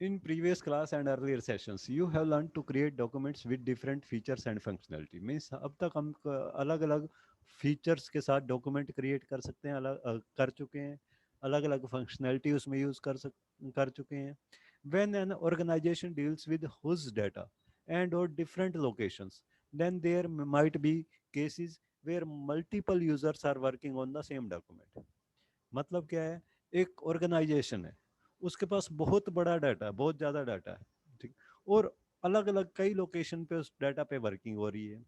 In previous class and earlier sessions, you have learned to create documents with different features and functionality. Means अब तक हम अलग अलग features के साथ डॉक्यूमेंट क्रिएट कर सकते हैं, कर चुके हैं, अलग अलग फंक्शनैलिटी उसमें यूज कर चुके हैं. When an organization deals with whose data and or different locations, then there might be cases where multiple users are working on the same document. मतलब क्या है, एक ऑर्गेनाइजेशन है, उसके पास बहुत बड़ा डाटा है, बहुत ज़्यादा डाटा है, ठीक, और अलग अलग कई लोकेशन पे उस डाटा पे वर्किंग हो रही है.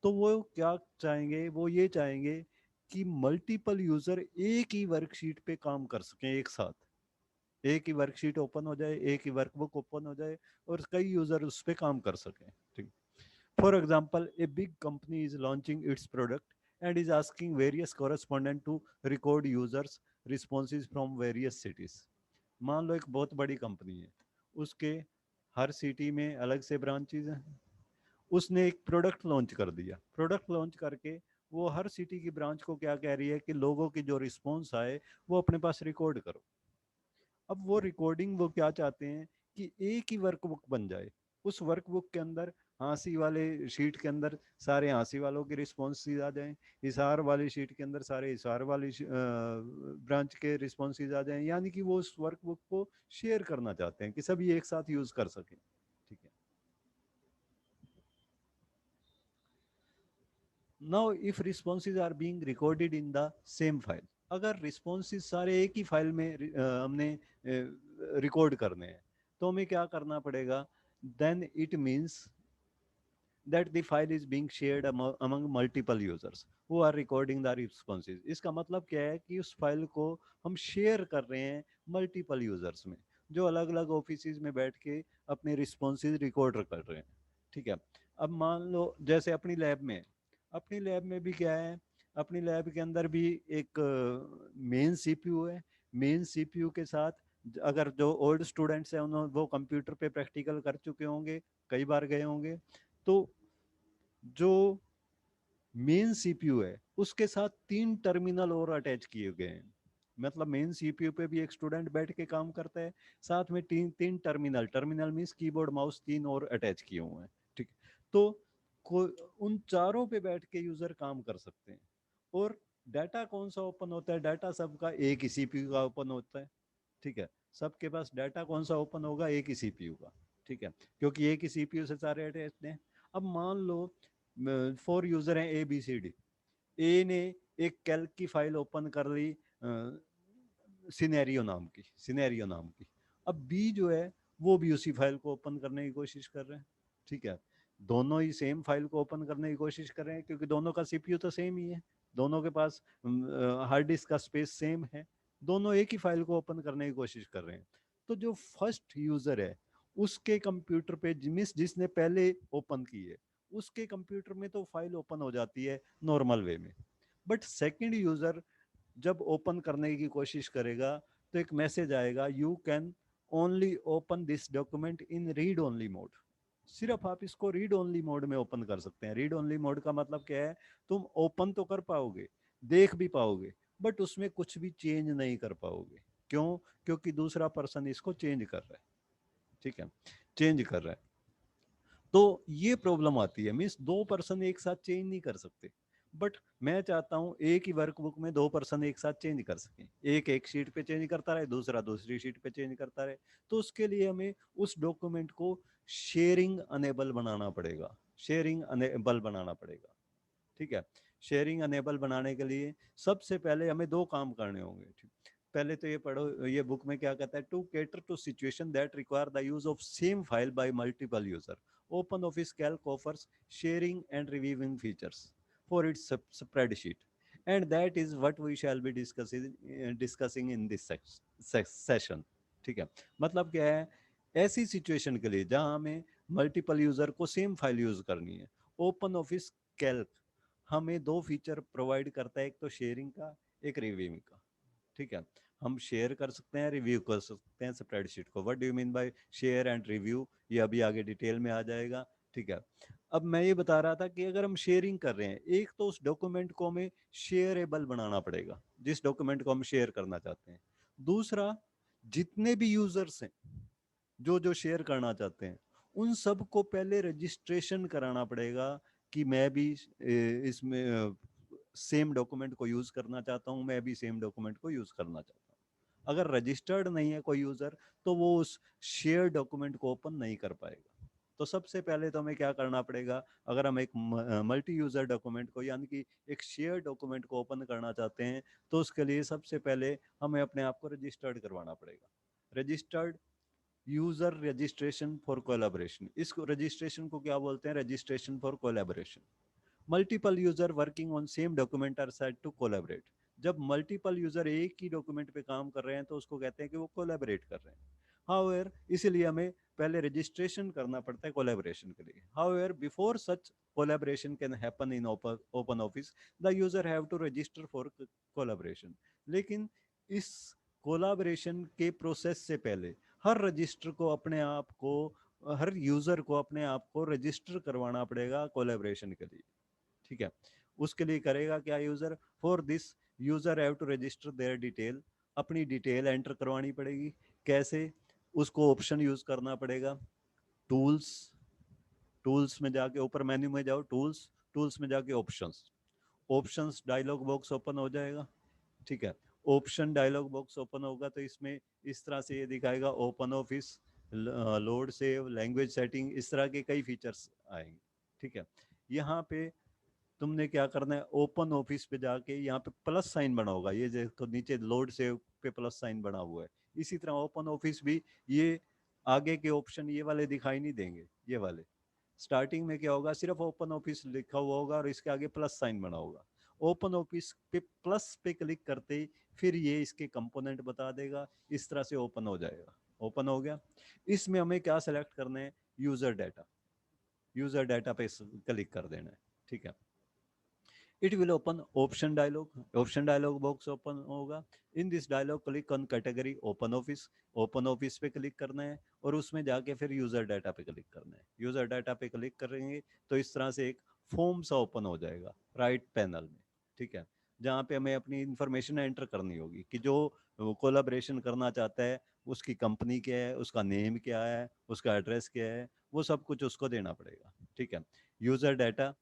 तो वो क्या चाहेंगे, वो ये चाहेंगे कि मल्टीपल यूजर एक ही वर्कशीट पे काम कर सकें एक साथ. एक ही वर्कशीट ओपन हो जाए, एक ही वर्कबुक ओपन हो जाए और कई यूजर उस पे काम कर सकें, ठीक. For example, a big company is launching its product and is asking various correspondent to record users responses from various cities. मान लो एक बहुत बड़ी कंपनी है, उसके हर सिटी में अलग से ब्रांचेज हैं. उसने एक प्रोडक्ट लॉन्च कर दिया, प्रोडक्ट लॉन्च करके वो हर सिटी की ब्रांच को क्या कह रही है कि लोगों की जो रिस्पॉन्स आए वो अपने पास रिकॉर्ड करो. अब वो रिकॉर्डिंग वो क्या चाहते हैं कि एक ही वर्कबुक बन जाए. उस वर्कबुक के अंदर हंसी वाले शीट के अंदर सारे हंसी वालों की रिस्पॉन्सेज आ जाएं, हिसार वाली शीट के अंदर सारे हिसार वाली ब्रांच के रिस्पॉन्सेज आ जाएं. यानी कि वो उस वर्कबुक को शेयर करना चाहते हैं कि सभी एक साथ यूज कर सकें, ठीक है. Now if responses are being recorded in the same file, अगर रिस्पॉन्सेज सारे एक ही फाइल में हमने रिकॉर्ड करने हैं, तो हमें क्या करना पड़ेगा, then it means that the file is being shared among multiple users who are recording the responses. इसका मतलब क्या है कि उस फाइल को हम शेयर कर रहे हैं मल्टीपल यूजर्स में, जो अलग अलग ऑफिस में बैठ के अपने रिस्पॉन्सेज रिकॉर्ड कर रहे हैं, ठीक है. अब मान लो जैसे अपनी लैब में, अपनी लैब में भी क्या है, अपनी लैब के अंदर भी एक मेन सीपीयू है. मेन सीपीयू के साथ अगर जो ओल्ड स्टूडेंट्स हैं उन्होंने वो कंप्यूटर पे प्रैक्टिकल कर चुके होंगे, कई बार गए होंगे, तो जो मेन सीपीयू है उसके साथ तीन टर्मिनल और अटैच किए गए हैं. मतलब मेन सीपीयू पे भी एक स्टूडेंट बैठ के काम करता है, साथ में तीन तीन terminal, terminal means keyboard mouse, तीन और अटैच किए हुए हैं, ठीक. तो उन चारों पे बैठ के यूजर काम कर सकते हैं. और डाटा कौन सा ओपन होता है, डाटा सबका एक ही सीपीयू का ओपन होता है, ठीक है. सबके पास डाटा कौन सा ओपन होगा, एक ही सीपीयू का, ठीक है, क्योंकि एक ही सीपीयू से सारे अटैच हैं. अब मान लो 4 यूजर हैं ए बी सी डी. ए ने एक कैल्क की फाइल ओपन कर ली सिनेरियो नाम की. अब बी जो है वो भी उसी फाइल को ओपन करने की कोशिश कर रहे हैं, ठीक है. दोनों ही सेम फाइल को ओपन करने की कोशिश कर रहे हैं क्योंकि दोनों का सीपीयू तो सेम ही है, दोनों के पास हार्ड डिस्क का स्पेस सेम है, दोनों एक ही फाइल को ओपन करने की कोशिश कर रहे हैं. तो जो फर्स्ट यूजर है उसके कंप्यूटर पे जिसने पहले ओपन की है उसके कंप्यूटर में तो फाइल ओपन हो जाती है नॉर्मल वे में. बट सेकंड यूजर जब ओपन करने की कोशिश करेगा तो एक मैसेज आएगा, you can only open this document in read only mode. सिर्फ आप इसको रीड ओनली मोड में ओपन कर सकते हैं. रीड ओनली मोड का मतलब क्या है, तुम ओपन तो कर पाओगे, देख भी पाओगे, बट उसमें कुछ भी चेंज नहीं कर पाओगे. क्यों? क्योंकि दूसरा पर्सन इसको चेंज कर रहा है, ठीक है, चेंज कर रहा है. तो ये प्रॉब्लम आती है, मीन्स दो पर्सन एक साथ चेंज नहीं कर सकते. बट मैं चाहता हूं एक ही वर्कबुक में दो पर्सन एक साथ चेंज कर सकें, एक एक शीट पे चेंज करता रहे, दूसरा दूसरी शीट पे चेंज करता रहे. तो उसके लिए हमें उस डॉक्यूमेंट को शेयरिंग अनेबल बनाना पड़ेगा, शेयरिंग अनेबल बनाना पड़ेगा, ठीक है. शेयरिंग अनेबल बनाने के लिए सबसे पहले हमें दो काम करने होंगे, ठीक. पहले तो ये पढ़ो, ये बुक में क्या कहता है, to cater to situation that require the use of same file by multiple user, open office calc offers sharing and reviewing features for its spreadsheet, and that is what we shall be discussing in this session, ठीक है. मतलब क्या है, ऐसी situation के लिए जहां हमें मल्टीपल यूजर को सेम फाइल यूज करनी है, ओपन ऑफिस कैल्क हमें दो फीचर प्रोवाइड करता है, एक तो शेयरिंग का, एक रिव्यूइंग का, ठीक है. हम शेयर कर सकते हैं, रिव्यू कर सकते हैं स्प्रेडशीट को. What do you mean by share and review, ये अभी आगे डिटेल में आ जाएगा, ठीक है. अब मैं ये बता रहा था कि अगर हम शेयरिंग कर रहे हैं, एक तो उस डॉक्यूमेंट को हमें शेयरेबल बनाना पड़ेगा, जिस डॉक्यूमेंट को हम शेयर करना चाहते हैं. दूसरा, जितने भी यूजर्स हैं जो जो शेयर करना चाहते हैं उन सब को पहले रजिस्ट्रेशन कराना पड़ेगा कि मैं भी इसमें सेम डॉक्यूमेंट को यूज करना चाहता हूं, मैं भी सेम डॉक्यूमेंट को यूज करना चाहता हूं। अगर रजिस्टर्ड नहीं है कोई यूजर तो वो उस शेयर डॉक्यूमेंट को ओपन नहीं कर पाएगा। तो सबसे पहले तो हमें क्या करना पड़ेगा, अगर हम एक मल्टी यूजर डॉक्यूमेंट को यानी कि एक शेयर डॉक्यूमेंट को ओपन करना चाहते हैं तो उसके लिए सबसे पहले हमें अपने आप को रजिस्टर्ड करवाना पड़ेगा। Registered user registration for collaboration, इस रजिस्ट्रेशन को क्या बोलते हैं, registration for collaboration. Multiple user working on same document are said to collaborate. जब मल्टीपल यूजर एक ही डॉक्यूमेंट पे काम कर रहे हैं तो उसको कहते हैं कि वो कोलैबोरेट कर रहे हैं। हाउएवर इसीलिए हमें पहले रजिस्ट्रेशन करना पड़ता है कोलैबोरेशन के लिए। However before such collaboration can happen in open office the user have to register for collaboration. लेकिन इस कोलैबोरेशन के प्रोसेस से पहले हर रजिस्टर को अपने आप को, हर यूजर को अपने आप को रजिस्टर करवाना पड़ेगा कोलैबोरेशन के लिए। ठीक है, उसके लिए करेगा क्या user, for this user have to register their detail, अपनी डिटेल एंटर करवानी पड़ेगी। कैसे, उसको ऑप्शन यूज करना पड़ेगा, टूल्स, टूल्स में जाके ऊपर मेन्यू में जाओ, टूल्स, टूल्स में जाके options, options dialog box open हो जाएगा। ठीक है, ऑप्शन डायलॉग बॉक्स ओपन होगा तो इसमें इस तरह से ये दिखाएगा, open office, load save, language setting, इस तरह के कई फीचर्स आएंगे। ठीक है, यहाँ पे तुमने क्या करना है, ओपन ऑफिस पे जाके यहाँ पे प्लस साइन बना होगा, ये देखो नीचे लोड सेव पे प्लस साइन बना हुआ है। इसी तरह ओपन ऑफिस भी ये आगे के ऑप्शन ये वाले दिखाई नहीं देंगे, ये वाले स्टार्टिंग में क्या होगा, सिर्फ ओपन ऑफिस लिखा हुआ होगा और इसके आगे प्लस साइन बना होगा। ओपन ऑफिस पे प्लस पे क्लिक करते ही फिर ये इसके कंपोनेंट बता देगा, इस तरह से ओपन हो जाएगा। ओपन हो गया, इसमें हमें क्या सेलेक्ट करना है, यूजर डाटा, यूजर डाटा पे क्लिक कर देना है। ठीक है, it will open option dialog box open होगा। In this dialog click on category open office पे क्लिक करना है और उसमें जाके फिर यूजर डाटा पे क्लिक करना है। यूजर डाटा पे क्लिक करेंगे तो इस तरह से एक फॉर्म सा ओपन हो जाएगा राइट पैनल में। ठीक है, जहाँ पे हमें अपनी इंफॉर्मेशन एंटर करनी होगी कि जो कोलाब्रेशन करना चाहता है उसकी कंपनी क्या है, उसका नेम क्या है, उसका एड्रेस क्या है, वो सब कुछ उसको देना पड़ेगा। ठीक है, यूजर डाटा,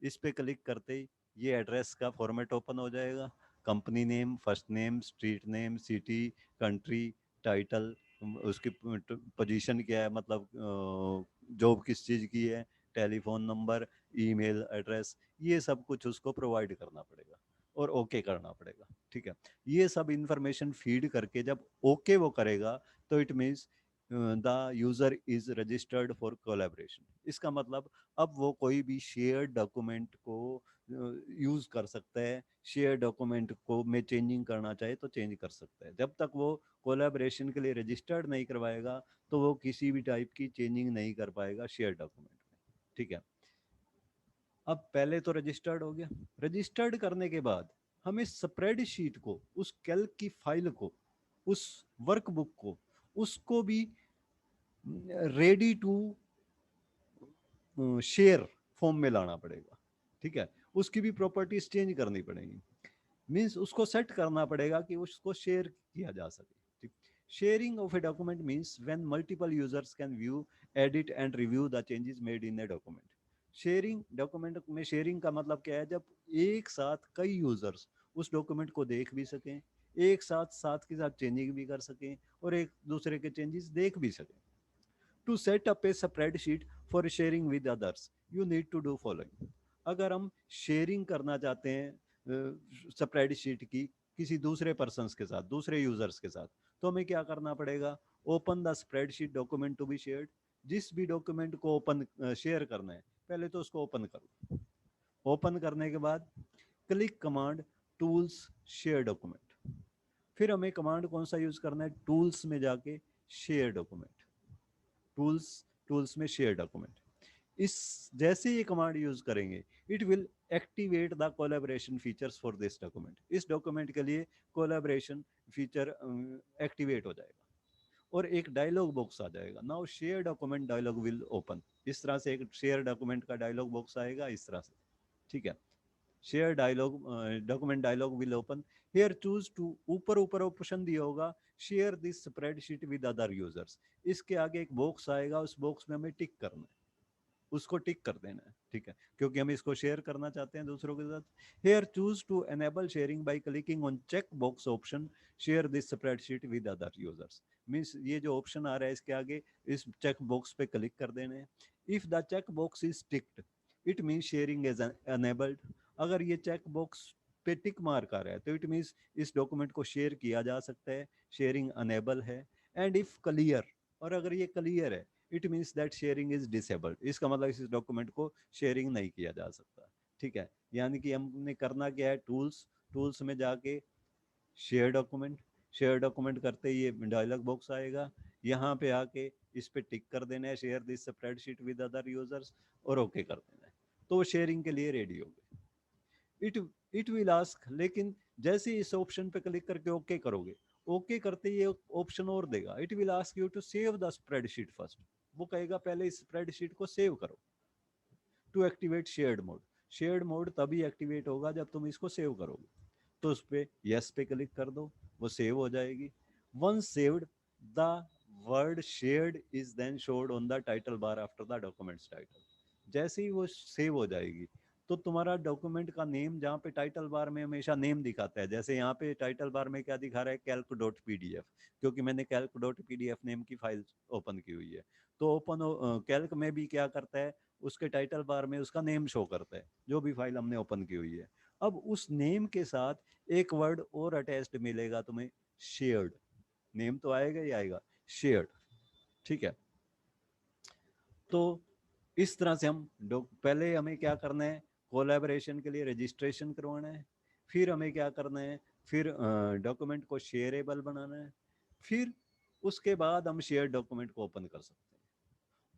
इस पे क्लिक करते ही ये एड्रेस का फॉर्मेट ओपन हो जाएगा, company name, first name, street name, city, country, title, उसकी पोजीशन क्या है, मतलब जॉब किस चीज़ की है, टेलीफोन नंबर, ईमेल एड्रेस, ये सब कुछ उसको प्रोवाइड करना पड़ेगा और ओके करना पड़ेगा। ठीक है, ये सब इंफॉर्मेशन फीड करके जब ओके वो करेगा तो it means the user is registered for collaboration. इसका मतलब अब वो कोई भी शेयर डॉक्यूमेंट को यूज कर सकता है, शेयर डॉक्यूमेंट को में चेंजिंग करना चाहे तो चेंज कर सकता है। जब तक वो कोलैबोरेशन के लिए रजिस्टर्ड नहीं करवाएगा तो वो किसी भी टाइप की चेंजिंग नहीं कर पाएगा शेयर डॉक्यूमेंट में। ठीक है, अब पहले तो रजिस्टर्ड हो गया, रजिस्टर्ड करने के बाद हमें स्प्रेडशीट को, उस कैल्क की फाइल को, उस वर्कबुक को, उसको भी रेडी टू शेयर फॉर्म में लाना पड़ेगा। ठीक है, उसकी भी प्रॉपर्टीज चेंज करनी पड़ेगी, मीन्स उसको सेट करना पड़ेगा कि उसको शेयर किया जा सके। ठीक, sharing of a document means when multiple users can view, edit and review the changes made in a document. Sharing, document में शेयरिंग का मतलब क्या है, जब एक साथ कई यूजर्स उस डॉक्यूमेंट को देख भी सकें, एक साथ साथ के साथ चेंजिंग भी कर सकें और एक दूसरे के चेंजेस देख भी सकें। To set up a spreadsheet for sharing with others you need to do following. अगर हम शेयरिंग करना चाहते हैं स्प्रेडशीट की किसी दूसरे पर्सन के साथ, दूसरे यूजर्स के साथ, तो हमें क्या करना पड़ेगा, open the spreadsheet document to be shared. जिस भी डॉक्यूमेंट को ओपन शेयर करना है पहले तो उसको ओपन करो। ओपन करने के बाद click command tools share document. फिर हमें कमांड कौन सा यूज करना है, टूल्स में जाके शेयर डॉक्यूमेंट, टूल्स, टूल्स में शेयर डॉक्यूमेंट। इस जैसे ये कमांड यूज करेंगे it will activate the collaboration features for this document. इस डॉक्यूमेंट के लिए कोलैबोरेशन फीचर एक्टिवेट हो जाएगा और एक डायलॉग बॉक्स आ जाएगा। Now share document dialog will open. इस तरह से एक शेयर डॉक्यूमेंट का डायलॉग बॉक्स आएगा इस तरह से। ठीक है, share dialog document dialog will open. Here choose to, ऊपर ऊपर ऑप्शन दिया होगा share this spreadsheet with other users. इसके आगे एक बॉक्स आएगा, उस बॉक्स में हमें टिक करना है, उसको टिक कर देना है, ठीक है, क्योंकि हम इसको शेयर करना चाहते हैं दूसरों के साथ। Here choose to enable sharing by clicking on check box option share this spreadsheet with other users. Means ये जो ऑप्शन आ रहा है इसके आगे इस चेक बॉक्स पे क्लिक कर देने हैं। If the check box is ticked it means sharing is enabled. अगर ये चेक बॉक्स पे टिक मार्क आ रहा है तो इट मींस इस डॉक्यूमेंट को शेयर किया जा सकता है, शेयरिंग अनेबल है। एंड इफ क्लियर, और अगर ये क्लियर है it means that sharing is disabled. इसका मतलब इस डॉक्यूमेंट को शेयरिंग नहीं किया जा सकता, ठीक है। यानी कि हमने करना क्या है, टूल्स, टूल्स में जाके शेयर डॉक्यूमेंट, शेयर डॉक्यूमेंट करते ही ये डायलॉग बॉक्स आएगा, यहाँ पे आके इस पे टिक कर देना है share this spreadsheet with other users, और ओके कर देना है, तो शेयरिंग के लिए रेडी हो गए। इट इट विल आस्क, लेकिन जैसे ही इस ऑप्शन पे क्लिक करके ओके करोगे, ओके करते ही ऑप्शन और देगा, it will ask you to save the spreadsheet first. वो कहेगा पहले इस स्प्रेडशीट को सेव करो। To activate shared mode, shared mode तभी एक्टिवेट होगा जब तुम इसको सेव करोगे, तो उस पे यस पे क्लिक कर दो, वो सेव हो जाएगी। Once saved the word shared is then showed on the title bar after the documents title. जैसे ही वो सेव हो जाएगी तो तुम्हारा डॉक्यूमेंट का नेम, जहाँ पे टाइटल बार में हमेशा नेम दिखाता है, जैसे यहाँ पे टाइटल बार में क्या दिखा रहा है, कैल्क डॉट पीडीएफ, क्योंकि मैंने कैल्क डॉट पीडीएफ नेम की फाइल ओपन की हुई है। तो ओपन कैल्क में भी क्या करता है, उसके टाइटल बार में उसका नेम शो करता है जो भी फाइल हमने ओपन की हुई है। अब उस नेम के साथ एक वर्ड और अटैच्ड मिलेगा तुम्हें, शेयर्ड। नेम तो आएगा ही आएगा, शेयर्ड, ठीक है। तो इस तरह से हम पहले हमें क्या करना है, कोलैबोरेशन के लिए रजिस्ट्रेशन करवाना है, फिर हमें क्या करना है, फिर डॉक्यूमेंट को शेयरेबल बनाना है, फिर उसके बाद हम शेयर डॉक्यूमेंट को ओपन कर सकते हैं।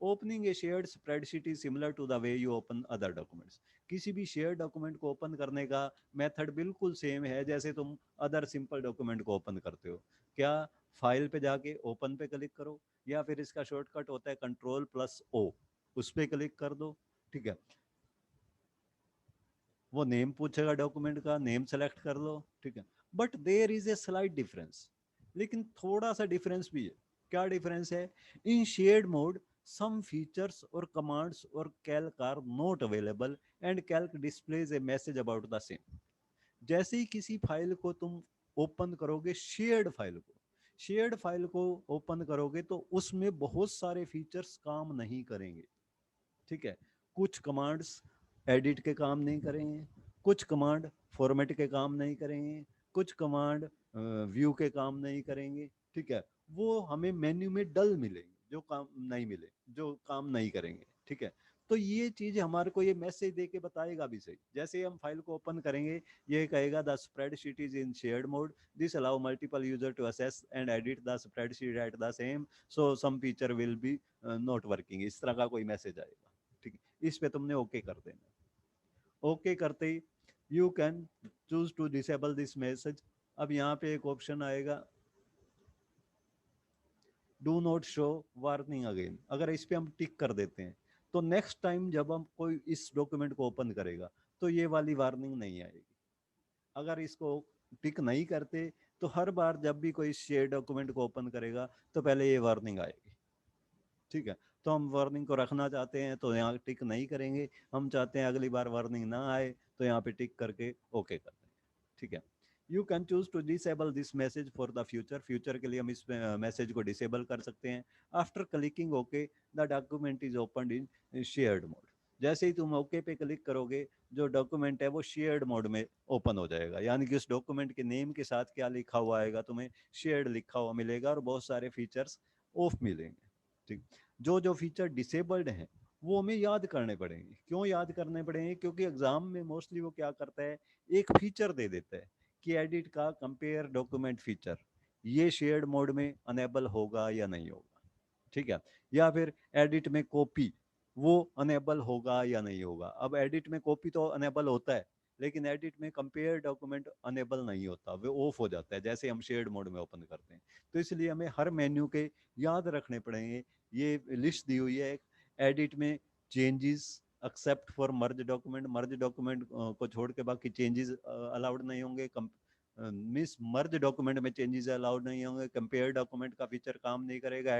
Opening a shared spreadsheet is similar to the way you open other documents. किसी भी शेयर डॉक्यूमेंट को ओपन करने का मेथड बिल्कुल सेम है जैसे तुम अदर सिंपल डॉक्यूमेंट को ओपन करते हो। क्या, फाइल पे जाके ओपन पे क्लिक करो, या फिर इसका शॉर्टकट होता है कंट्रोल प्लस ओ, उस पर क्लिक कर दो, ठीक है। वो नेम पूछेगा डॉक्यूमेंट का, नेम सेलेक्ट कर लो, ठीक है। But there is a slight difference, लेकिन थोड़ा सा डिफरेंस भी है। क्या डिफरेंस है, in shared mode some features or commands or calc are not available and calc displays a message about the same। जैसे ही किसी फाइल को तुम ओपन करोगे, शेयर्ड फाइल को ओपन करोगे तो उसमें बहुत सारे फीचर्स काम नहीं करेंगे, ठीक है। कुछ कमांड्स एडिट के काम नहीं करेंगे, कुछ कमांड फॉर्मेट के काम नहीं करेंगे, कुछ कमांड व्यू के काम नहीं करेंगे, ठीक है। वो हमें मेन्यू में डल मिलेंगे, जो काम नहीं मिले, जो काम नहीं करेंगे, ठीक है। तो ये चीज हमारे को ये मैसेज दे के बताएगा भी सही। जैसे हम फाइल को ओपन करेंगे, ये कहेगा the spreadsheet is in shared mode, this allow multiple user to access and edit the spreadsheet at the same, so some feature will be not working, इस तरह का कोई मैसेज आएगा, ठीक है। इस पे तुमने ओके कर देना। ओके करते ही you can choose to disable this message. अब यहाँ पे एक ऑप्शन आएगा, do not show warning again. अगर इस पे हम टिक कर देते हैं तो नेक्स्ट टाइम जब हम कोई इस डॉक्यूमेंट को ओपन करेगा तो ये वाली वार्निंग नहीं आएगी। अगर इसको टिक नहीं करते तो हर बार जब भी कोई शेयर डॉक्यूमेंट को ओपन करेगा तो पहले ये वार्निंग आएगी, ठीक है। तो हम वार्निंग को रखना चाहते हैं तो यहाँ टिक नहीं करेंगे, हम चाहते हैं अगली बार वार्निंग ना आए तो यहाँ पे टिक करके ओके कर देंगे, ठीक है। You can choose to disable this message for the future, future के लिए हम इस मैसेज को डिसेबल कर सकते हैं। After clicking okay the document is open in shared mode. जैसे ही तुम ओके पे क्लिक करोगे, जो डॉक्यूमेंट है वो शेयर्ड मोड में ओपन हो जाएगा, यानी कि उस डॉक्यूमेंट के नेम के साथ क्या लिखा हुआ आएगा, तुम्हें शेयर्ड लिखा हुआ मिलेगा और बहुत सारे फीचर्स ऑफ मिलेंगे, ठीक। जो जो फीचर डिसेबल्ड हैं वो हमें याद करने पड़ेंगे। क्यों याद करने पड़ेंगे, क्योंकि एग्जाम में मोस्टली वो क्या करता है, एक फीचर दे देता है कि एडिट का कंपेयर डॉक्यूमेंट फीचर, ये शेयर्ड मोड में अनेबल होगा या नहीं होगा, ठीक है। या फिर एडिट में कॉपी, वो अनेबल होगा या नहीं होगा। अब एडिट में कॉपी तो अनेबल होता है, लेकिन एडिट में कंपेयर डॉक्यूमेंट अनेबल नहीं होता, वो ऑफ हो जाता है जैसे हम शेयर्ड मोड में ओपन करते हैं। तो इसलिए हमें हर मेन्यू के याद रखने पड़ेंगे। ये लिस्ट दी हुई है, एडिट में changes except for merge document को छोड़ के बाकी चेंजेस अलाउड नहीं होंगे। मिस मर्ज डॉक्यूमेंट में चेंजेस अलाउड नहीं होंगे। कंपेयर डॉक्यूमेंट का फीचर काम नहीं करेगा।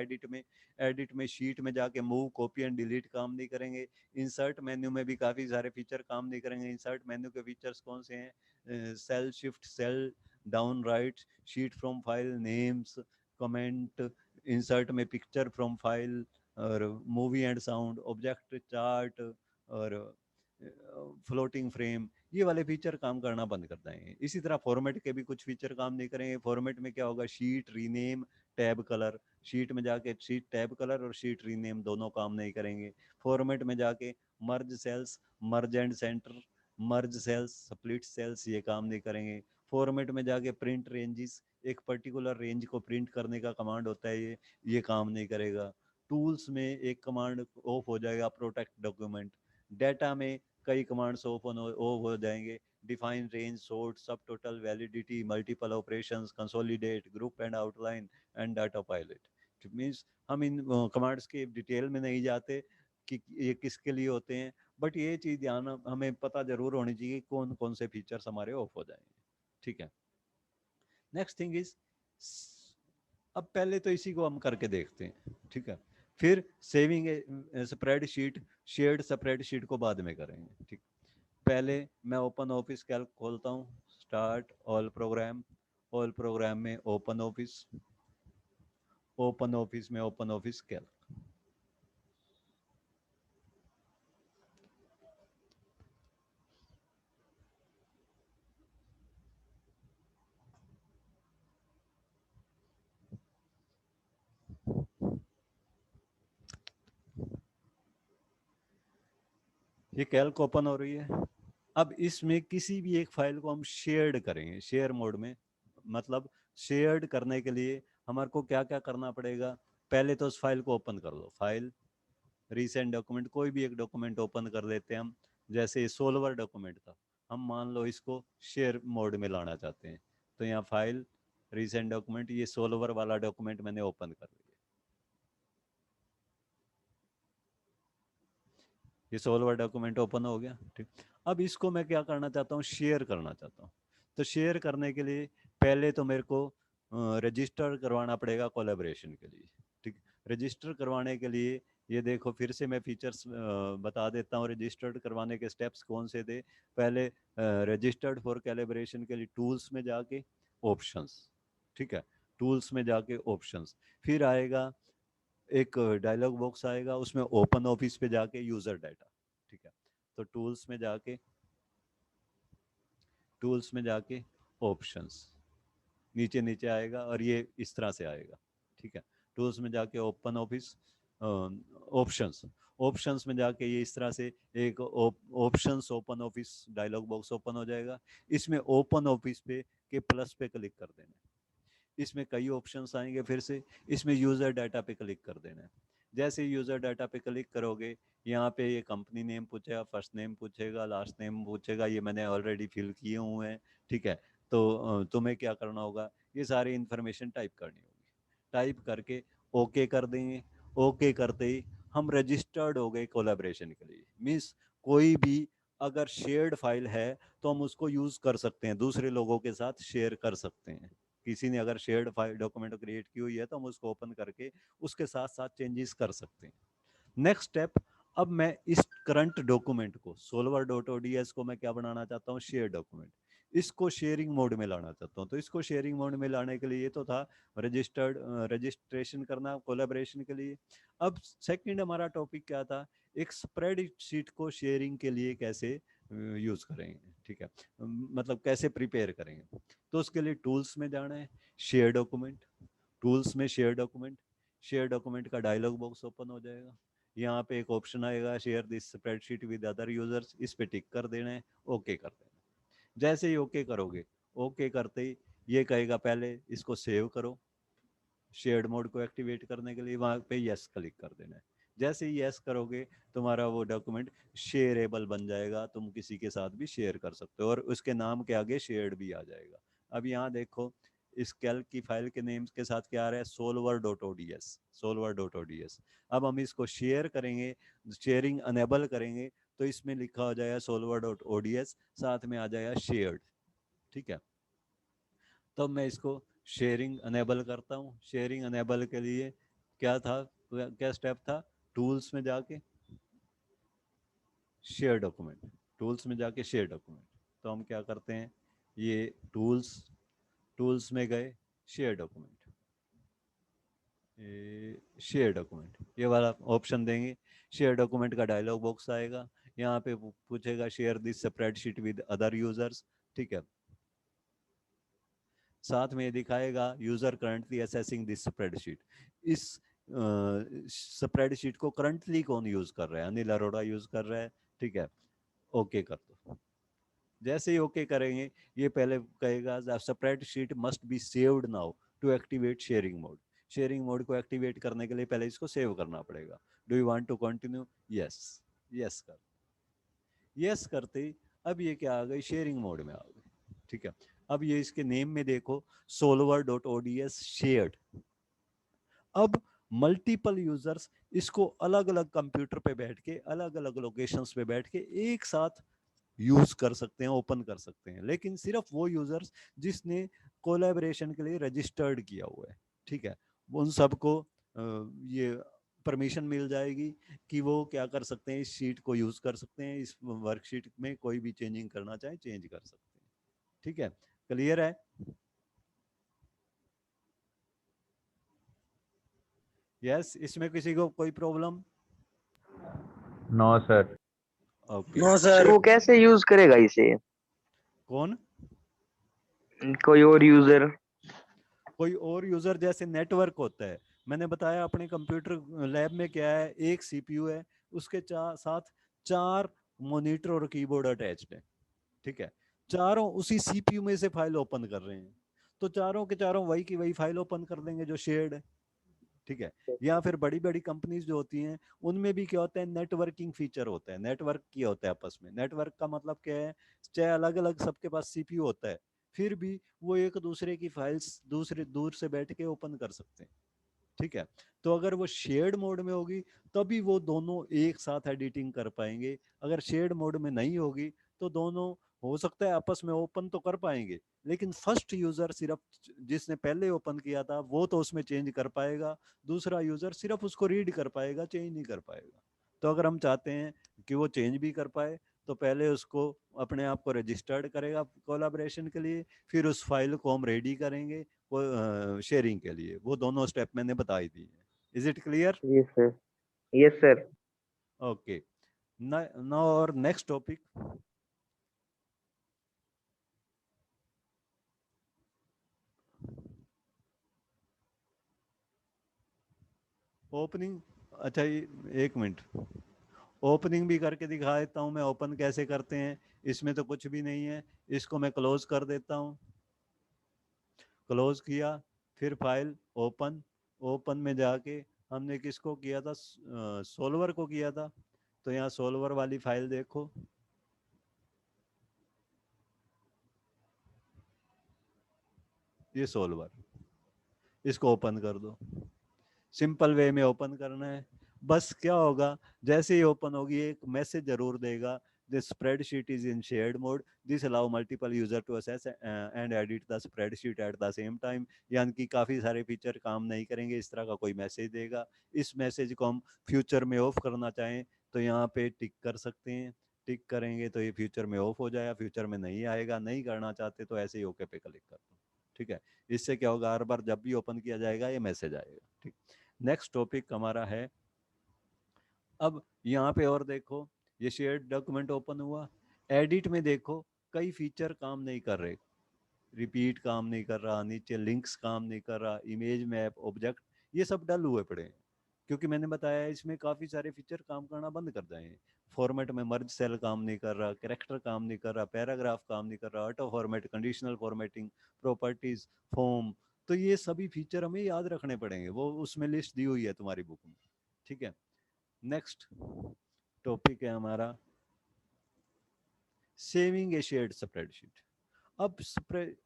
एडिट में शीट में जाके मूव कॉपी एंड डिलीट काम नहीं करेंगे। इंसर्ट मेन्यू में भी काफ़ी सारे फीचर काम नहीं करेंगे। इंसर्ट मेन्यू के फीचर्स कौन से हैं? Cell shift, cell down, right, sheet from file, names, comment, insert में पिक्चर फ्रॉम फाइल, और movie and sound, object, chart, और फ्लोटिंग फ्रेम, ये वाले फीचर काम करना बंद कर देंगे। इसी तरह फॉर्मेट के भी कुछ फीचर काम नहीं करेंगे। फॉर्मेट में क्या होगा? Sheet rename, tab colour, sheet में जाके शीट टैब कलर और शीट रीनेम दोनों काम नहीं करेंगे। फॉर्मेट में जाके merge cells, merge and centre, merge cells, split cells, ये काम नहीं करेंगे। फॉर्मेट में जाके प्रिंट रेंजेस, एक पर्टिकुलर रेंज को प्रिंट करने का कमांड होता है, ये काम नहीं करेगा। टूल्स में एक कमांड ऑफ हो जाएगा, प्रोटेक्ट डॉक्यूमेंट। डाटा में कई कमांड्स ऑफ हो जाएंगे, डिफाइन रेंज, सॉर्ट, सब total, validity, multiple operations, consolidate, group and outline, and data pilot. Means हम इन कमांड्स के डिटेल में नहीं जाते कि ये किसके लिए होते हैं, बट ये चीज़ ध्यान हमें पता जरूर होनी चाहिए कौन कौन से फीचर्स हमारे ऑफ हो जाएंगे। ठीक है। नेक्स्ट थिंग इज, अब पहले तो इसी को हम करके देखते हैं। ठीक है। फिर सेविंग स्प्रेडशीट, शेयर्ड स्प्रेडशीट को बाद में करेंगे। ठीक। पहले मैं ओपन ऑफिस कैल्क खोलता हूँ, स्टार्ट, ऑल प्रोग्राम में ओपन ऑफिस, में ओपन ऑफिस कैल्क। ये कैल्क ओपन हो रही है। अब इसमें किसी भी एक फाइल को हम शेयर्ड करेंगे, शेयर मोड में। मतलब शेयर्ड करने के लिए हमारे को क्या क्या करना पड़ेगा? पहले तो उस फाइल को ओपन कर लो, फाइल, रीसेंट डॉक्यूमेंट, कोई भी एक डॉक्यूमेंट ओपन कर लेते हैं हम। जैसे सोल्वर डॉक्यूमेंट था, हम मान लो इसको शेयर मोड में लाना चाहते हैं, तो यहाँ फाइल, रीसेंट डॉक्यूमेंट, ये सोल्वर वाला डॉक्यूमेंट मैंने ओपन कर लिया। ये सोल्वर डॉक्यूमेंट ओपन हो गया। ठीक। अब इसको मैं क्या करना चाहता हूँ? शेयर करना चाहता हूँ। तो शेयर करने के लिए पहले तो मेरे को रजिस्टर करवाना पड़ेगा कोलैबोरेशन के लिए। ठीक। रजिस्टर करवाने के लिए ये देखो, फिर से मैं फीचर्स बता देता हूँ। रजिस्टर्ड करवाने के स्टेप्स कौन से थे? पहले रजिस्टर्ड फॉर कोलैबोरेशन के लिए टूल्स में जाके ऑप्शंस। ठीक है। टूल्स में जाके ऑप्शंस, फिर आएगा एक डायलॉग बॉक्स आएगा, उसमें ओपन ऑफिस पे जाके यूजर डाटा। ठीक है। तो टूल्स में जाके ऑप्शंस, नीचे नीचे आएगा और ये इस तरह से आएगा। ठीक है। टूल्स में जाके ओपन ऑफिस, ऑप्शंस, ऑप्शंस में जाके ये इस तरह से एक options open office dialog box open हो जाएगा। इसमें ओपन ऑफिस पे के प्लस पे क्लिक कर देना है। इसमें कई ऑप्शंस आएंगे, फिर से इसमें यूज़र डाटा पे क्लिक कर देना है। जैसे यूज़र डाटा पे क्लिक करोगे, यहाँ पे ये कंपनी नेम पूछेगा, फर्स्ट नेम पूछेगा, लास्ट नेम पूछेगा, ये मैंने ऑलरेडी फिल किए हुए हैं। ठीक है। तो तुम्हें क्या करना होगा? ये सारी इन्फॉर्मेशन टाइप करनी होगी। टाइप करके ओके कर देंगे। ओके करते ही हम रजिस्टर्ड हो गए कोलैबोरेशन के लिए। मीन्स कोई भी अगर शेयर्ड फाइल है तो हम उसको यूज़ कर सकते हैं, दूसरे लोगों के साथ शेयर कर सकते हैं। किसी ने अगर शेयर्ड फाइल डॉक्यूमेंट क्रिएट की हुई है तो हम उसको ओपन करके उसके साथ साथ चेंजेस कर सकते हैं। नेक्स्ट स्टेप, अब मैं इस करंट डॉक्यूमेंट को, सोल्वर डॉट ओडीएस को मैं क्या बनाना चाहता हूँ? Share document. इसको शेयरिंग मोड में लाना चाहता हूँ। तो इसको शेयरिंग मोड में लाने के लिए ये तो था रजिस्ट्रेशन करना कोलैबोरेशन के लिए। अब सेकंड हमारा टॉपिक क्या था? एक स्प्रेड शीट को शेयरिंग के लिए कैसे यूज करेंगे। ठीक है। मतलब कैसे प्रिपेयर करेंगे। तो उसके लिए टूल्स में जाना है, शेयर डॉक्यूमेंट, टूल्स में शेयर डॉक्यूमेंट, शेयर डॉक्यूमेंट का डायलॉग बॉक्स ओपन हो जाएगा। यहाँ पे एक ऑप्शन आएगा, share this spreadsheet with other users, इस पे टिक कर देना है, ओके कर देना। जैसे ही ओके करोगे, ओके करते ही ये कहेगा पहले इसको सेव करो। शेयर्ड मोड को एक्टिवेट करने के लिए वहाँ पे यस क्लिक कर देना है। जैसे ही यस करोगे, तुम्हारा वो डॉक्यूमेंट शेयरेबल बन जाएगा, तुम किसी के साथ भी शेयर कर सकते हो और उसके नाम के आगे शेयर्ड भी आ जाएगा। अब यहाँ देखो, इस कैल्क की फाइल के नेम्स के साथ क्या आ रहा है? Solver dot ODS, solver dot ODS. अब हम इसको शेयर करेंगे, शेयरिंग अनेबल करेंगे तो इसमें लिखा हो जाएगा solver.ods, साथ में आ जाएगा शेयर्ड। ठीक है, तब मैं इसको शेयरिंग अनेबल करता हूँ। शेयरिंग अनेबल के लिए क्या था, क्या स्टेप था, टूल्स में जाके शेयर डॉक्यूमेंट, टूल्स में जाके शेयर डॉक्यूमेंट। तो हम क्या करते हैं, ये टूल्स में गए, शेयर डॉक्यूमेंट, शेयर डॉक्यूमेंट ये वाला ऑप्शन देंगे। शेयर डॉक्यूमेंट का डायलॉग बॉक्स आएगा, यहाँ पे पूछेगा share this spreadsheet with other users. ठीक है, साथ में दिखाएगा user currently assessing this spreadsheet, इस स्प्रेडशीट को करंटली कौन यूज कर रहा है, अनिल अरोड़ा यूज कर रहा है। ठीक है, ओके कर दो। जैसे ही ओके करेंगे, ये पहले कहेगा the spreadsheet must be saved now to activate sharing mode. Sharing mode को एक्टिवेट करने के लिए पहले इसको सेव करना पड़ेगा। Do you want to continue, yes, yes कर, यस करते ही अब ये क्या आ गई, शेयरिंग मोड में आ गई। ठीक है, अब ये इसके नेम में देखो, solver.ods शेयर्ड। अब मल्टीपल यूजर्स इसको अलग अलग कंप्यूटर पे बैठ के, अलग अलग लोकेशंस पे बैठ के एक साथ यूज कर सकते हैं, ओपन कर सकते हैं, लेकिन सिर्फ वो यूजर्स जिसने कोलैबोरेशन के लिए रजिस्टर्ड किया हुआ है। ठीक है, उन सबको ये परमिशन मिल जाएगी कि वो क्या कर सकते हैं, इस शीट को यूज कर सकते हैं, इस वर्कशीट में कोई भी चेंजिंग करना चाहे चेंज कर सकते हैं। ठीक है, क्लियर है? यस, इसमें किसी को कोई problem? No sir. Okay. No sir sir. वो कैसे यूज करेगा इसे, कौन? कोई और यूजर? कोई और यूजर जैसे नेटवर्क होता है, मैंने बताया अपने कंप्यूटर लैब में क्या है, एक सीपीयू है, उसके साथ 4 मॉनिटर और कीबोर्ड अटैच्ड है। ठीक है, चारों उसी सीपीयू में से फाइल ओपन कर रहे हैं, तो चारों के चारों वही की वही फाइल ओपन कर देंगे जो शेयर्ड है। ठीक है, या फिर बड़ी बड़ी कंपनीज जो होती हैं, उनमें भी क्या होता है, नेटवर्किंग फीचर होता है, नेटवर्क किया होता है आपस में। नेटवर्क का मतलब क्या है, चाहे अलग अलग सबके पास सीपीयू होता है, फिर भी वो एक दूसरे की फाइल्स दूसरे दूर से बैठ के ओपन कर सकते हैं। ठीक है, तो अगर वो शेयर्ड मोड में होगी तभी वो दोनों एक साथ एडिटिंग कर पाएंगे। अगर शेयर्ड मोड में नहीं होगी तो दोनों हो सकता है आपस में ओपन तो कर पाएंगे, लेकिन फर्स्ट यूजर सिर्फ जिसने पहले ओपन किया था वो तो उसमें चेंज कर पाएगा, दूसरा यूजर सिर्फ उसको रीड कर पाएगा, चेंज नहीं कर पाएगा। तो अगर हम चाहते हैं कि वो चेंज भी कर पाए, तो पहले उसको अपने आप को रजिस्टर्ड करेगा कोलाब्रेशन के लिए, फिर उस फाइल को हम रेडी करेंगे वो शेयरिंग के लिए। वो दोनों स्टेप मैंने बताई दी है। Is it clear? Yes sir. Yes sir. Okay, now और नेक्स्ट टॉपिक, ओपनिंग। अच्छा, एक मिनट, ओपनिंग भी करके दिखा देता हूँ मैं, ओपन कैसे करते हैं। इसमें तो कुछ भी नहीं है, इसको मैं क्लोज कर देता हूँ। क्लोज किया, फिर फाइल ओपन, ओपन में जाके हमने किसको किया था, सोल्वर को किया था। तो यहाँ सोल्वर वाली फाइल देखो, ये सोल्वर, इसको ओपन कर दो। सिंपल वे में ओपन करना है। बस क्या होगा, जैसे ही ओपन होगी एक मैसेज जरूर देगा, this spreadsheet is in shared mode, this allow multiple user to access and edit the spreadsheet at the same time. यानी कि काफ़ी सारे फीचर काम नहीं करेंगे, इस तरह का कोई मैसेज देगा। इस मैसेज को हम फ्यूचर में ऑफ करना चाहें तो यहाँ पे टिक कर सकते हैं, टिक करेंगे तो ये फ्यूचर में ऑफ हो जाएगा, फ्यूचर में नहीं आएगा। नहीं करना चाहते तो ऐसे ही ओके पे क्लिक कर दो। ठीक है, इससे क्या होगा, हर बार जब भी ओपन किया जाएगा ये मैसेज आएगा। ठीक, नेक्स्ट टॉपिक हमारा है, अब यहाँ पे और देखो, ये शेयर्ड डॉक्यूमेंट ओपन हुआ, एडिट में देखो कई फीचर काम नहीं कर रहे, रिपीट काम नहीं कर रहा, नीचे लिंक्स काम नहीं कर रहा, इमेज मैप, ऑब्जेक्ट, ये सब डल हुए पड़े हैं, क्योंकि मैंने बताया इसमें काफ़ी सारे फीचर काम करना बंद कर दिए हैं। फॉर्मेट में मर्ज सेल काम नहीं कर रहा, कैरेक्टर काम नहीं कर रहा, पैराग्राफ काम नहीं कर रहा, auto format, conditional formatting, properties, form. तो ये सभी फीचर हमें याद रखने पड़ेंगे, वो उसमें लिस्ट दी हुई है तुम्हारी बुक में। ठीक है, नेक्स्ट टॉपिक है हमारा सेविंग ए शेयर्ड स्प्रेडशीट। अब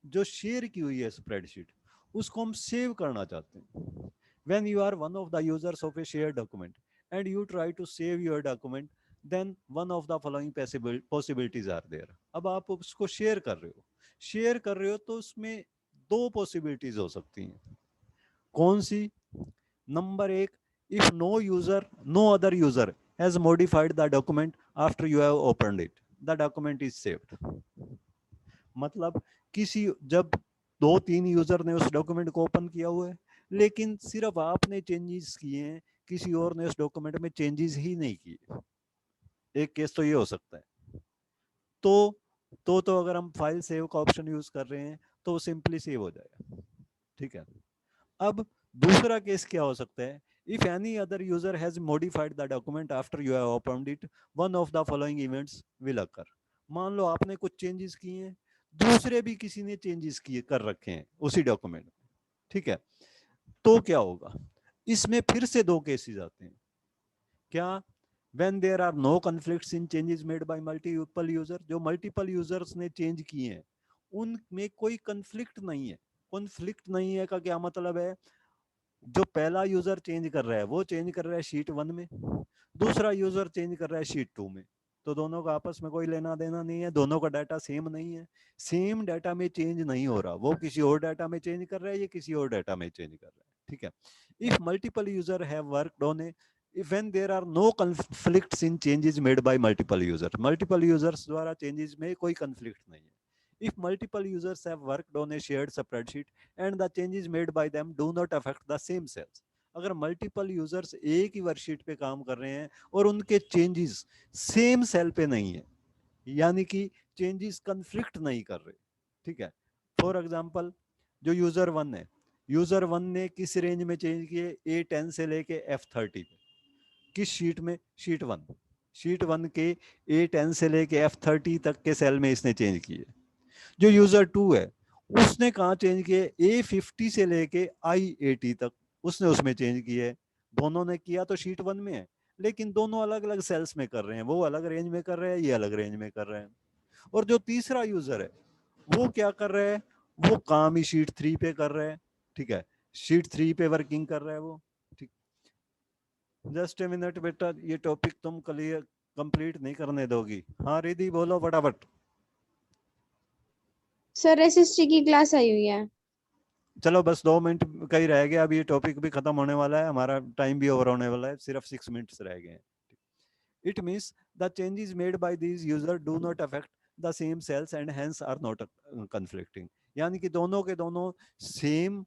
जो शेयर की हुई है स्प्रेडशीट, उसको हम सेव करना चाहते हैं। When you are one of the users of a share document and you try to save your document, then one of the following possibilities are there. अब आप उसको शेयर कर रहे हो तो उसमें दो पॉसिबिलिटीज हो सकती हैं. कौन सी? नंबर एक, if no other user has modified the document after you have opened it, the document is saved. मतलब जब 2-3 यूजर ने उस डॉक्यूमेंट को ओपन किया हुआ है, लेकिन सिर्फ आपने चेंजेस किए हैं, किसी और ने उस डॉक्यूमेंट में चेंजेस ही नहीं किए. एक केस तो ये हो सकता है. तो अगर हम फाइल सेव का ऑप्शन यूज कर रहे हैं तो वो सिंपली सेव हो जाएगा. ठीक है. अब दूसरा केस क्या हो सकता है? If any other user has modified the document after you have opened it, one of the following events will occur. मान लो आपने कुछ चेंजेस किए हैं, दूसरे भी किसी ने चेंजेस किए कर रखे हैं उसी डॉक्यूमेंट में. ठीक है. तो क्या होगा? इसमें फिर से दो केसेस आते हैं. क्या? When there are no conflicts in changes made by multiple user, जो मल्टीपल यूजर्स ने चेंज किए हैं उनमें कोई कंफ्लिक्ट नहीं है. कॉन्फ्लिक्ट नहीं है का क्या मतलब है? जो पहला यूजर चेंज कर रहा है वो चेंज कर रहा है शीट 1 में, दूसरा यूजर चेंज कर रहा है शीट 2 में, तो दोनों का आपस में कोई लेना देना नहीं है, दोनों का डाटा सेम नहीं है, सेम डाटा में चेंज नहीं हो रहा, वो किसी और डाटा में चेंज कर रहा है, ये किसी और डाटा में चेंज कर रहा है. ठीक है. If multiple user have worked on A, when there are no conflicts in changes made by multiple users द्वारा changes में कोई conflict नहीं है. If multiple users have worked on a shared spreadsheet and the changes made by them do not affect the same cells, अगर multiple users एक ही worksheet पे काम कर रहे हैं और उनके चेंजेस सेम सेल पे नहीं है, यानी कि चेंजेस कंफ्लिक्ट नहीं कर रहे. ठीक है. फॉर एग्जांपल, जो यूजर 1 है, यूजर 1 ने किस रेंज में चेंज किए? A10 से लेके F30 पे. किस शीट में? शीट 1 के A10 से लेके F30 तक के सेल में इसने चेंज किए. जो यूजर 2 है उसने कहाँ चेंज किए? A50 से लेके I80 तक उसने उसमें चेंज किए. दोनों ने किया तो शीट 1 में है, लेकिन दोनों अलग अलग सेल्स में कर रहे हैं. वो अलग रेंज में कर रहे हैं, ये अलग रेंज में कर रहे हैं. और जो तीसरा यूजर है वो क्या कर रहा है? वो काम ही शीट 3 पे कर रहा है. ठीक है. शीट 3 पे वर्किंग कर रहा है वो. ठीक. जस्ट ए मिनट बेटा, ये टॉपिक तुम क्लियर कंप्लीट नहीं करने दोगी? हाँ रिधि बोलो फटाफट. सर एसएसटी की क्लास आई हुई है. चलो बस 2 मिनट का ही रह गया, अभी ये टॉपिक भी खत्म होने वाला है, हमारा टाइम भी ओवर होने वाला है, सिर्फ 6 मिनट्स रह गए हैं. It means the changes made by these users do not affect the same cells and hence are not conflicting. यानी कि दोनों के दोनों सेम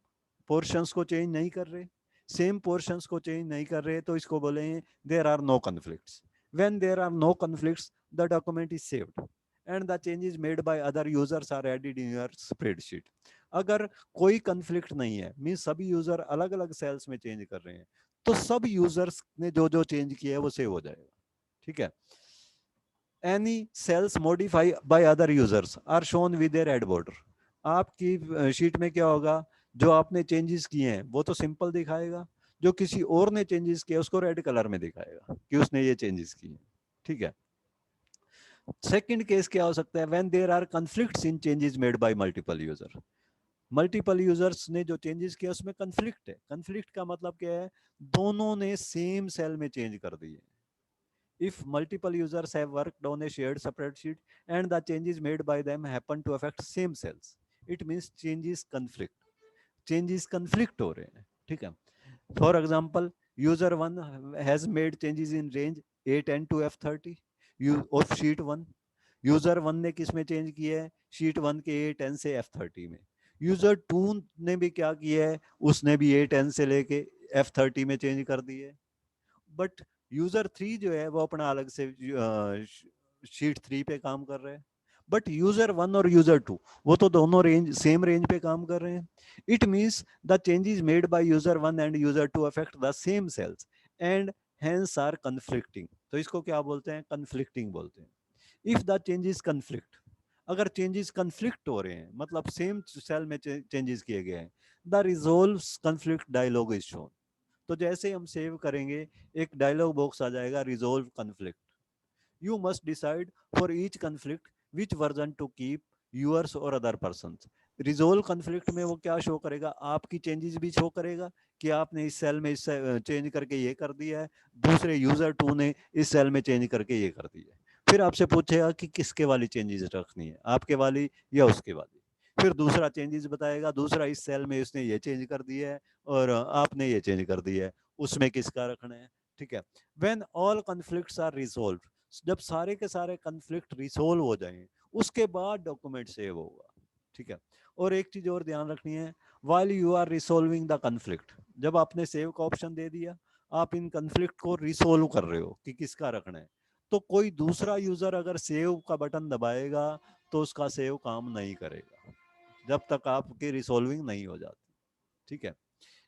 पोर्शंस को चेंज नहीं कर रहे, सेम पोर्शंस को चेंज नहीं कर रहे, तो इसको बोलेंगे there are no conflicts. When there are no conflicts, the document is saved and the changes made by other users are added in your spreadsheet. अगर कोई कंफ्लिक्ट नहीं है, मीन सभी यूजर अलग अलग सेल्स में चेंज कर रहे हैं, तो सब यूजर्स ने जो जो चेंज किया है वो सेव हो जाएगा. ठीक है. Any cells modified by other users are shown with a red border. आपकी शीट में क्या होगा? जो आपने चेंजेस किए हैं वो तो सिंपल दिखाएगा, जो किसी और ने चेंजेस किए उसको रेड कलर में दिखाएगा कि उसने ये चेंजेस किए. ठीक है. सेकंड केस क्या हो सकता है? When there are conflicts in changes made by multiple user. Multiple users ने जो चेंजेस किया उसमें कॉन्फ्लिक्ट है. कॉन्फ्लिक्ट का मतलब क्या है? दोनों ने सेम सेल में चेंज कर दिए. If multiple users have worked on a shared spreadsheet and the changes made by them happen to affect same cells, it means changes conflict. Changes conflict हो रहे हैं. ठीक है. For example, user 1 has made changes in range A10 to F30 of sheet 1. User 1 ने किस में change किया है? शीट 1 के A10 से F30 में. यूजर 2 ने भी क्या किया है? उसने भी A10 से लेके F30 में चेंज कर दिए. बट यूजर 3 जो है वो अपना अलग से शीट 3 पे काम कर रहे हैं. बट यूजर 1 और यूजर 2 वो तो दोनों सेम रेंज पे काम कर रहे हैं. It means the changes made by user 1 and user 2 affect the same cells and hence are conflicting. तो इसको क्या बोलते हैं? कन्फ्लिक्टिंग बोलते हैं. इफ द चेंजेस कन्फ्लिक्ट, अगर चेंजेस कन्फ्लिक्ट हो रहे हैं मतलब सेम सेल में चेंजेस किए गए हैं, the resolve conflict dialog is shown. तो जैसे हम सेव करेंगे एक डायलॉग बॉक्स आ जाएगा, resolve conflict. You must decide for each conflict which version two keep, yours और अदर पर्संस. रिजोल्व कॉन्फ्लिक्ट में वो क्या शो करेगा, आपकी चेंजेस भी शो करेगा कि आपने इस सेल में इस चेंज करके ये कर दिया है, दूसरे यूजर 2 ने इस सेल में चेंज करके ये कर दिया है। फिर आपसे पूछेगा कि किसके वाली चेंजेस रखनी है, आपके वाली या उसके वाली। फिर दूसरा चेंजेस बताएगा, दूसरा इस सेल में इसने ये चेंज कर दिया है और आपने ये चेंज कर दिया है, उसमें किसका रखना है। ठीक है, when all conflicts are resolve, जब सारे के सारे कॉन्फ्लिक्ट रिजोल्व हो जाएं उसके बाद डॉक्यूमेंट सेव होगा। ठीक है, और एक चीज और ध्यान रखनी है, while you are resolving the conflict, जब आपने सेव का ऑप्शन दे दिया, आप इन कॉन्फ्लिक्ट को रिसोल्व कर रहे हो कि किसका रखना है, तो कोई दूसरा यूजर अगर सेव का बटन दबाएगा तो उसका सेव काम नहीं करेगा जब तक आपकी रिसोल्विंग नहीं हो जाती। ठीक है,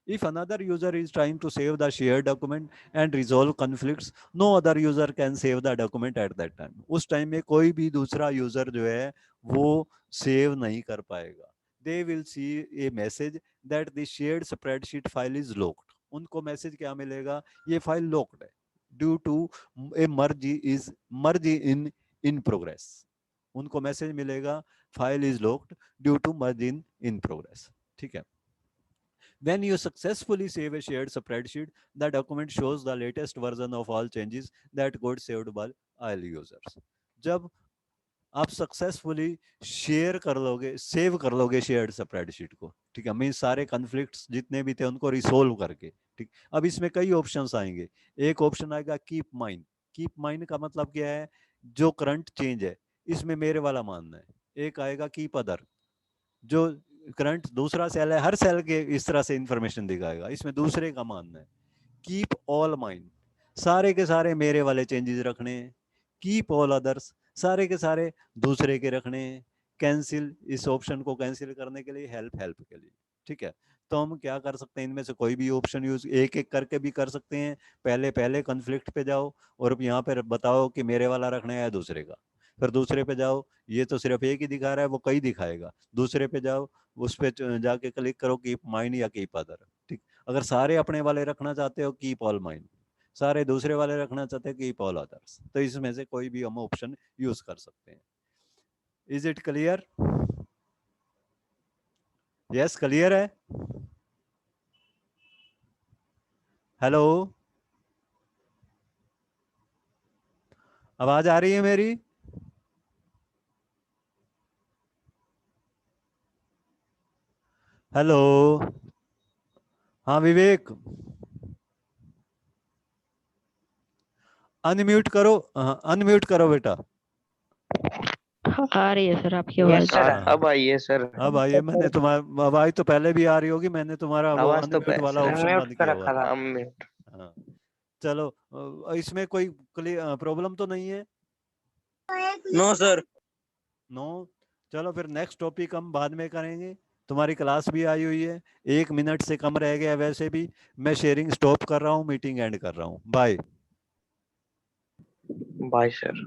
if another user is trying to save the shared document and resolve conflicts, no other user can save the document at that time. उस टाइम में कोई भी दूसरा यूजर जो है वो सेव नहीं कर पाएगा। They will see a message that the shared spreadsheet file is locked. उनको मैसेज क्या मिलेगा, ये फाइल लॉक्ड है due to a merge in progress. उनको मैसेज मिलेगा file is locked due to merge in progress. ठीक है, when you successfully save a shared spreadsheet, the document shows the latest version of all changes that got saved by all users. जब आप successfully share कर लोगे, save कर लोगे shared spreadsheet को, ठीक है, मीन सारे कॉन्फ्लिक्ट्स जितने भी थे उनको रिसोल्व करके। ठीक, अब इसमें कई ऑप्शंस आएंगे। एक ऑप्शन आएगा कीप माइन। कीप माइन का मतलब क्या है, जो करंट चेंज है इसमें मेरे वाला मानना है। एक आएगा कीप अदर, जो करंट दूसरा सेल है, हर सेल के इस तरह से इंफॉर्मेशन दिखाएगा, इसमें दूसरे का मानना है। कीप ऑल माइन, सारे के सारे मेरे वाले चेंजेस रखने हैं। कीप ऑल अदर्स, सारे के सारे दूसरे के रखने हैं। कैंसिल, इस ऑप्शन को कैंसिल करने के लिए, हेल्प के लिए। ठीक है, तो हम क्या कर सकते हैं, इनमें से कोई भी ऑप्शन यूज एक एक करके भी कर सकते हैं। पहले कॉन्फ्लिक्ट पे जाओ और यहाँ पे बताओ कि मेरे वाला रखना है या दूसरे का, फिर दूसरे पे जाओ, ये तो सिर्फ एक ही दिखा रहा है, वो कई दिखाएगा। दूसरे पे जाओ, उस पे जाके क्लिक करो कीप माइन या कीप अदर। ठीक, अगर सारे अपने वाले रखना चाहते हो कीप ऑल माइन, सारे दूसरे वाले रखना चाहते हैं कीप ऑल अदर्स, तो इसमें से कोई भी हम ऑप्शन यूज कर सकते हैं। Is it clear? Yes, clear है? हेलो, आवाज आ रही है मेरी? हेलो, हाँ विवेक, अनम्यूट करो, अनम्यूट करो बेटा। आ रही है सर आपकी यस आवाज। सर, हाँ। अब आइए सर। अब आइए, मैंने तुम्हारा आवाज तो पहले भी आ रही होगी, मैंने तुम्हारा वो आवाज तो अनम्यूट वाला ऑप्शन म्यूट बंद पे किया रखा हुआ था। था। अनम्यूट। हाँ, चलो, इसमें कोई प्रॉब्लम तो नहीं है? No sir. नो, चलो फिर नेक्स्ट टॉपिक हम बाद में करेंगे। तुम्हारी क्लास भी आई हुई है, 1 मिनट से कम रह गया वैसे भी। मैं शेयरिंग स्टॉप कर रहा हूँ, मीटिंग एंड कर रहा हूँ। बाय। Bye sir.